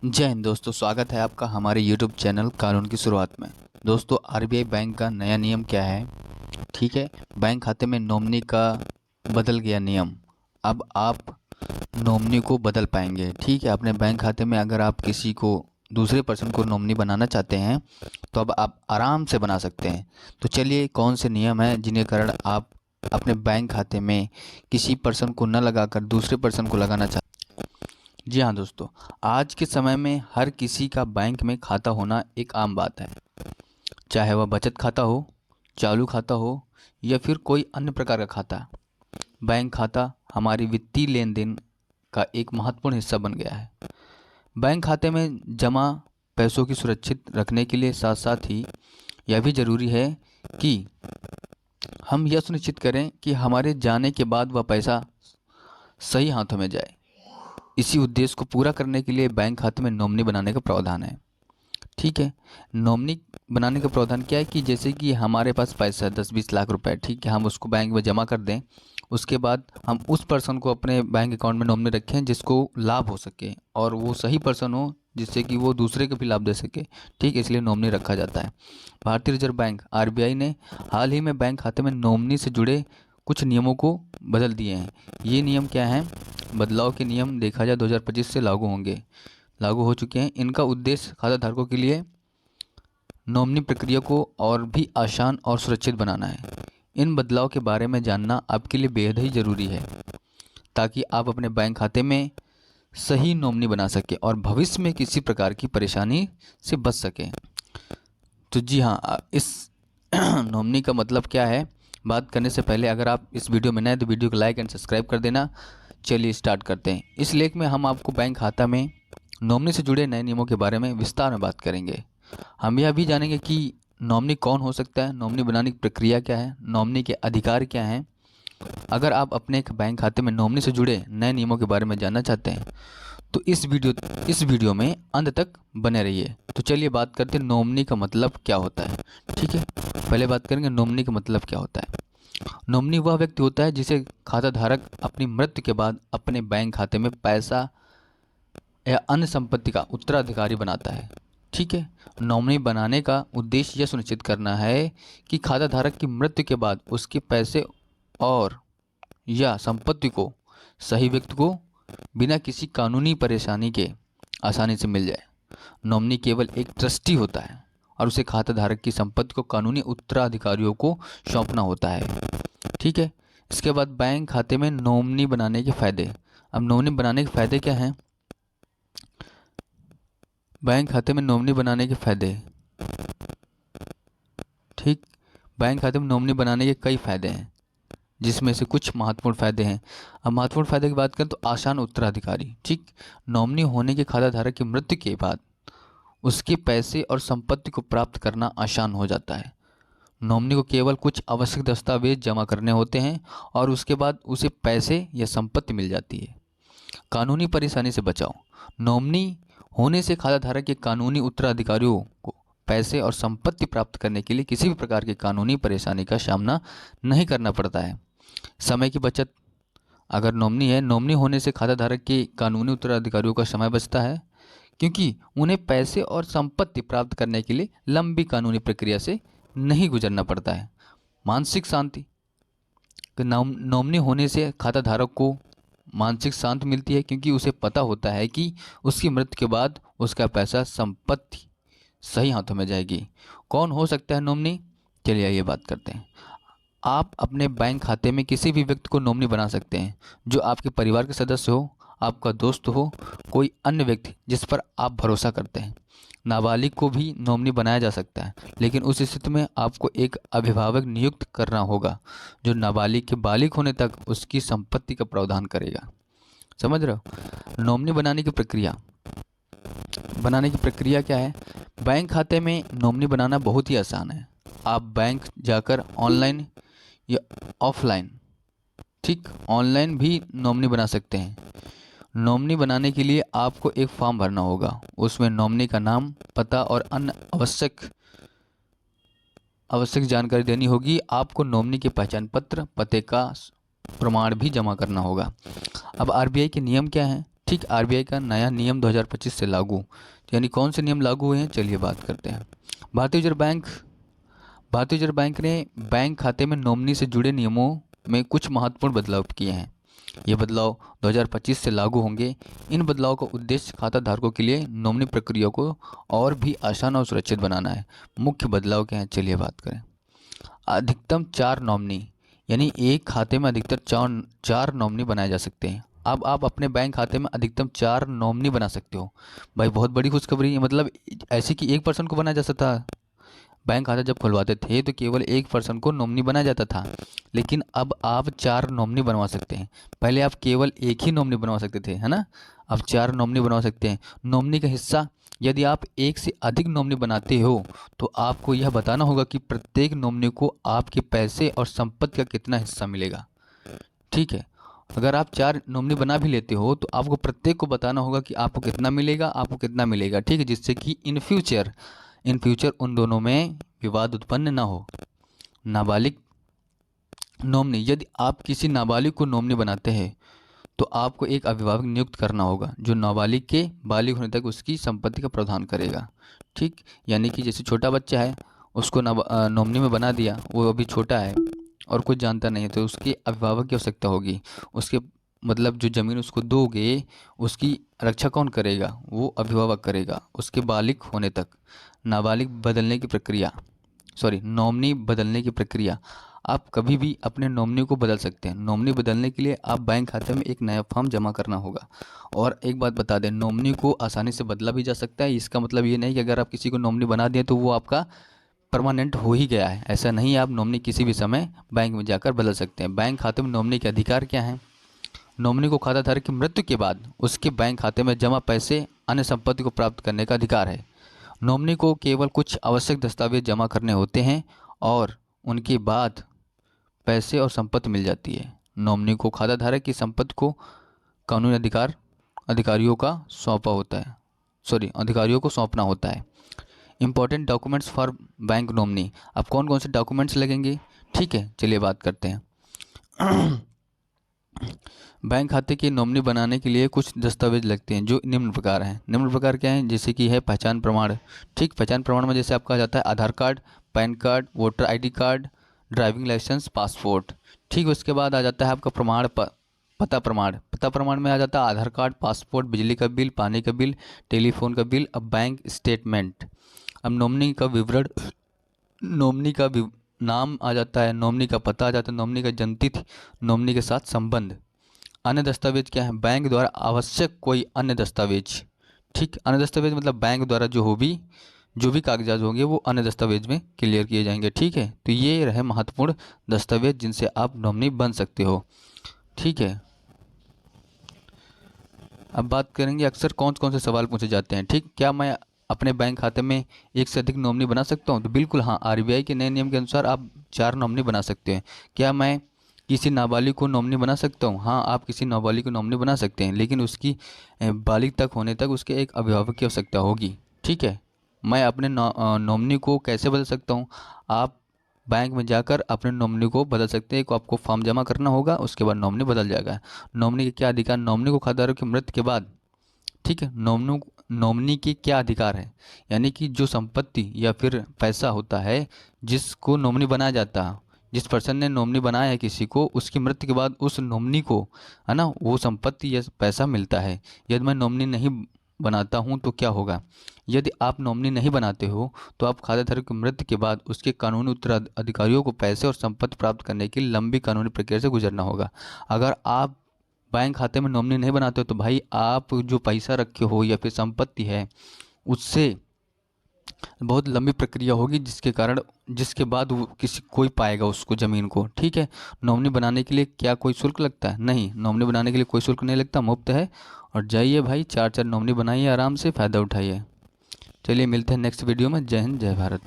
जय हिंद दोस्तों, स्वागत है आपका हमारे YouTube चैनल कानून की शुरुआत में। दोस्तों, आरबीआई बैंक का नया नियम क्या है? ठीक है, बैंक खाते में नॉमिनी का बदल गया नियम। अब आप नॉमिनी को बदल पाएंगे। ठीक है, अपने बैंक खाते में अगर आप किसी को दूसरे पर्सन को नॉमिनी बनाना चाहते हैं तो अब आप आराम से बना सकते हैं। तो चलिए, कौन से नियम हैं जिन्हें कारण आप अपने बैंक खाते में किसी पर्सन को न लगाकर दूसरे पर्सन को लगाना चाहते हैं। जी हाँ दोस्तों, आज के समय में हर किसी का बैंक में खाता होना एक आम बात है। चाहे वह बचत खाता हो, चालू खाता हो या फिर कोई अन्य प्रकार का खाता। बैंक खाता हमारी वित्तीय लेन देन का एक महत्वपूर्ण हिस्सा बन गया है। बैंक खाते में जमा पैसों की सुरक्षित रखने के लिए साथ साथ ही यह भी ज़रूरी है कि हम यह सुनिश्चित करें कि हमारे जाने के बाद वह पैसा सही हाथों में जाए। इसी उद्देश्य को पूरा करने के लिए बैंक खाते में नॉमिनी बनाने का प्रावधान है। ठीक है, नॉमिनी बनाने का प्रावधान क्या है कि जैसे कि हमारे पास पैसा 10-20 लाख रुपए, ठीक है, हम उसको बैंक में जमा कर दें। उसके बाद हम उस पर्सन को अपने बैंक अकाउंट में नॉमिनी रखें जिसको लाभ हो सके और वो सही पर्सन हो जिससे कि वो दूसरे को भी लाभ दे सके। ठीक है, इसलिए नॉमिनी रखा जाता है। भारतीय रिजर्व बैंक आरबीआई ने हाल ही में बैंक खाते में नॉमिनी से जुड़े कुछ नियमों को बदल दिए हैं। ये नियम क्या हैं? बदलाव के नियम देखा जाए 2025 से लागू हो चुके हैं। इनका उद्देश्य खाता धारकों के लिए नॉमिनी प्रक्रिया को और भी आसान और सुरक्षित बनाना है। इन बदलाव के बारे में जानना आपके लिए बेहद ही ज़रूरी है ताकि आप अपने बैंक खाते में सही नॉमिनी बना सकें और भविष्य में किसी प्रकार की परेशानी से बच सकें। तो जी हाँ, इस नॉमिनी का मतलब क्या है बात करने से पहले अगर आप इस वीडियो में नए तो वीडियो को लाइक एंड सब्सक्राइब कर देना। चलिए स्टार्ट करते हैं। इस लेख में हम आपको बैंक खाता में नॉमिनी से जुड़े नए नियमों के बारे में विस्तार में बात करेंगे। हम यह भी जानेंगे कि नॉमिनी कौन हो सकता है, नॉमिनी बनाने की प्रक्रिया क्या है, नॉमिनी के अधिकार क्या हैं। अगर आप अपने एक बैंक खाते में नॉमिनी से जुड़े नए नियमों के बारे में जानना चाहते हैं तो इस वीडियो में अंत तक बने रहिए। तो चलिए बात करते हैं नॉमिनी का मतलब क्या होता है। ठीक है, पहले बात करेंगे नॉमिनी का मतलब क्या होता है। नॉमिनी वह व्यक्ति होता है जिसे खाता धारक अपनी मृत्यु के बाद अपने बैंक खाते में पैसा या अन्य संपत्ति का उत्तराधिकारी बनाता है। ठीक है, नॉमिनी बनाने का उद्देश्य यह सुनिश्चित करना है कि खाता धारक की मृत्यु के बाद उसके पैसे और या संपत्ति को सही व्यक्ति को बिना किसी कानूनी परेशानी के आसानी से मिल जाए। नॉमिनी केवल एक ट्रस्टी होता है और उसे खाता धारक की संपत्ति को कानूनी उत्तराधिकारियों को सौंपना होता है। ठीक है, इसके बाद बैंक खाते में नॉमिनी बनाने के फायदे। अब नॉमिनी बनाने के फायदे क्या हैं? बैंक खाते में नॉमिनी बनाने के फायदे। ठीक, बैंक खाते में नॉमिनी बनाने के कई फायदे हैं जिसमें से कुछ महत्वपूर्ण फायदे हैं। अब महत्वपूर्ण फायदे की बात करें तो आसान उत्तराधिकारी। ठीक, नॉमिनी होने के खाता धारक की मृत्यु के बाद उसके पैसे और संपत्ति को प्राप्त करना आसान हो जाता है। नॉमिनी को केवल कुछ आवश्यक दस्तावेज जमा करने होते हैं और उसके बाद उसे पैसे या संपत्ति मिल जाती है। कानूनी परेशानी से बचाव। नॉमिनी होने से खाता धारक के कानूनी उत्तराधिकारियों को पैसे और संपत्ति प्राप्त करने के लिए किसी भी प्रकार की कानूनी परेशानी का सामना नहीं करना पड़ता है। समय की बचत। अगर नॉमिनी है, नॉमिनी होने से खाता धारक के कानूनी उत्तराधिकारियों का समय बचता है क्योंकि उन्हें पैसे और संपत्ति प्राप्त करने के लिए लंबी कानूनी प्रक्रिया से नहीं गुजरना पड़ता है। मानसिक शांति। नॉमिनी होने से खाता धारक को मानसिक शांति मिलती है क्योंकि उसे पता होता है कि उसकी मृत्यु के बाद उसका पैसा संपत्ति सही हाथों में जाएगी। कौन हो सकता है नॉमिनी? चलिए ये बात करते हैं। आप अपने बैंक खाते में किसी भी व्यक्ति को नॉमिनी बना सकते हैं जो आपके परिवार के सदस्य हो, आपका दोस्त हो, कोई अन्य व्यक्ति जिस पर आप भरोसा करते हैं। नाबालिग को भी नॉमिनी बनाया जा सकता है, लेकिन उस स्थिति में आपको एक अभिभावक नियुक्त करना होगा जो नाबालिग के बालिग होने तक उसकी संपत्ति का प्रावधान करेगा। समझ रहे हो? नॉमिनी बनाने की प्रक्रिया क्या है? बैंक खाते में नॉमिनी बनाना बहुत ही आसान है। आप बैंक जाकर ऑनलाइन या ऑफलाइन, ठीक, ऑनलाइन भी नॉमिनी बना सकते हैं। नॉमिनी बनाने के लिए आपको एक फॉर्म भरना होगा। उसमें नॉमिनी का नाम, पता और अन्य आवश्यक जानकारी देनी होगी। आपको नॉमिनी के पहचान पत्र, पते का प्रमाण भी जमा करना होगा। अब आरबीआई के नियम क्या हैं? ठीक, आरबीआई का नया नियम 2025 से लागू, यानी कौन से नियम लागू हुए हैं, चलिए बात करते हैं। भारतीय रिजर्व बैंक भारतीय रिजर्व बैंक ने बैंक खाते में नॉमिनी से जुड़े नियमों में कुछ महत्वपूर्ण बदलाव किए हैं। ये बदलाव 2025 से लागू होंगे। इन बदलाव का उद्देश्य खाता धारकों के लिए नॉमिनी प्रक्रिया को और भी आसान और सुरक्षित बनाना है। मुख्य बदलाव क्या हैं, चलिए बात करें। अधिकतम 4 नॉमिनी, यानी एक खाते में अधिकतर चार नॉमिनी बनाए जा सकते हैं। अब आप अपने बैंक खाते में अधिकतम 4 नॉमिनी बना सकते हो। भाई बहुत बड़ी खुशखबरी है, मतलब ऐसे कि एक पर्सन को बनाया जा सकता था। बैंक खाता जब खुलवाते थे तो केवल एक पर्सन को नॉमिनी बनाया जाता था, लेकिन अब आप 4 नॉमिनी बनवा सकते हैं। पहले आप केवल एक ही नॉमिनी बनवा सकते थे, है ना। अब 4 नॉमिनी बनवा सकते हैं। नॉमिनी का हिस्सा, यदि आप एक से अधिक नॉमिनी बनाते हो तो आपको यह बताना होगा कि प्रत्येक नॉमिनी को आपके पैसे और संपत्ति का कितना हिस्सा मिलेगा। ठीक है, अगर आप 4 नॉमिनी बना भी लेते हो तो आपको प्रत्येक को बताना होगा कि आपको कितना मिलेगा, आपको कितना मिलेगा। ठीक है, जिससे कि इन फ्यूचर उन दोनों में विवाद उत्पन्न ना हो। नाबालिग नॉमिनी, यदि आप किसी नाबालिग को नॉमिनी बनाते हैं तो आपको एक अभिभावक नियुक्त करना होगा जो नाबालिग के बालिग होने तक उसकी संपत्ति का प्रावधान करेगा। ठीक, यानी कि जैसे छोटा बच्चा है उसको नॉमिनी में बना दिया, वो अभी छोटा है और कुछ जानता नहीं है, तो उसके अभिभावक की आवश्यकता होगी। उसके मतलब जो ज़मीन उसको दोगे उसकी रक्षा कौन करेगा, वो अभिभावक करेगा उसके बालिग होने तक। नाबालिग बदलने की प्रक्रिया, नॉमिनी बदलने की प्रक्रिया, आप कभी भी अपने नॉमिनी को बदल सकते हैं। नॉमिनी बदलने के लिए आप बैंक खाते में एक नया फॉर्म जमा करना होगा। और एक बात बता दें, नॉमिनी को आसानी से बदला भी जा सकता है। इसका मतलब ये नहीं कि अगर आप किसी को नॉमिनी बना दिए तो वो आपका परमानेंट हो ही गया है, ऐसा नहीं। आप नॉमिनी किसी भी समय बैंक में जाकर बदल सकते हैं। बैंक खाते में नॉमिनी के अधिकार क्या हैं। नॉमिनी को खाताधारक की मृत्यु के बाद उसके बैंक खाते में जमा पैसे, अन्य संपत्ति को प्राप्त करने का अधिकार है। नॉमिनी को केवल कुछ आवश्यक दस्तावेज जमा करने होते हैं और उनके बाद पैसे और संपत्ति मिल जाती है। नॉमिनी को खाताधारक की संपत्ति को कानूनी अधिकारियों को सौंपना होता है। Important documents for bank nominee, अब कौन कौन से डॉक्यूमेंट्स लगेंगे, ठीक है, चलिए बात करते हैं। बैंक खाते की नॉमिनी बनाने के लिए कुछ दस्तावेज लगते हैं जो निम्न प्रकार हैं। निम्न प्रकार क्या हैं, जैसे कि है पहचान प्रमाण। ठीक, पहचान प्रमाण में जैसे आपका जाता है Aadhaar card, PAN card, voter ID card, driving licence, passport. ठीक, उसके बाद आ जाता है आपका पता प्रमाण। पता प्रमाण में आ जाता है आधार कार्ड, पासपोर्ट, बिजली का बिल, पानी का बिल, टेलीफोन का बिल, अब बैंक स्टेटमेंट। अब नॉमिनी का विवरण, नाम आ जाता है, नॉमिनी का पता आ जाता है, नॉमिनी का जन्मतिथि, नॉमिनी के साथ संबंध। अन्य दस्तावेज क्या है, बैंक द्वारा आवश्यक कोई अन्य दस्तावेज। ठीक, अन्य दस्तावेज मतलब बैंक द्वारा जो भी कागजात होंगे वो अन्य दस्तावेज में क्लियर किए जाएंगे। ठीक है, तो ये रहे महत्वपूर्ण दस्तावेज जिनसे आप नॉमिनी बन सकते हो। ठीक है, अब बात करेंगे अक्सर कौन कौन से सवाल पूछे जाते हैं। ठीक, क्या मैं अपने बैंक खाते में एक से अधिक नॉमिनी बना सकता हूँ, तो बिल्कुल हाँ, आरबीआई के नए नियम के अनुसार आप 4 नॉमिनी बना सकते हैं। क्या मैं किसी नाबालिग को नॉमिनी बना सकता हूँ, हाँ, आप किसी नाबालिग को नॉमिनी बना सकते हैं, लेकिन उसकी बालिग तक होने तक उसके एक अभिभावक की आवश्यकता होगी। ठीक है, मैं अपने नॉमिनी को कैसे बदल सकता हूँ, आप बैंक में जाकर अपने नॉमिनी को बदल सकते हैं। आपको फॉर्म जमा करना होगा, उसके बाद नॉमिनी बदल जाएगा। नॉमिनी के क्या अधिकार, नॉमिनी को खाताधारक की मृत्यु के बाद, ठीक है, नॉमिनी के क्या अधिकार है, यानी कि जो संपत्ति या फिर पैसा होता है जिसको नॉमिनी बनाया जाता है, जिस पर्सन ने नॉमिनी बनाया है किसी को, उसकी मृत्यु के बाद उस नॉमिनी को, है ना, वो संपत्ति या पैसा मिलता है। यदि मैं नॉमिनी नहीं बनाता हूँ तो क्या होगा, यदि आप नॉमिनी नहीं बनाते हो तो आप खाताधारक की मृत्यु के बाद उसके कानूनी उत्तराधिकारियों को पैसे और संपत्ति प्राप्त करने की लंबी कानूनी प्रक्रिया से गुजरना होगा। अगर आप बैंक खाते में नॉमिनी नहीं बनाते हो तो भाई आप जो पैसा रखे हो या फिर संपत्ति है उससे बहुत लंबी प्रक्रिया होगी, जिसके बाद वो कोई पाएगा उसको, ज़मीन को। ठीक है, नॉमिनी बनाने के लिए क्या कोई शुल्क लगता है, नहीं, नॉमिनी बनाने के लिए कोई शुल्क नहीं लगता, मुफ्त है। और जाइए भाई 4 नॉमिनी बनाइए, आराम से फ़ायदा उठाइए। चलिए मिलते हैं नेक्स्ट वीडियो में। जय हिंद, जय भारत।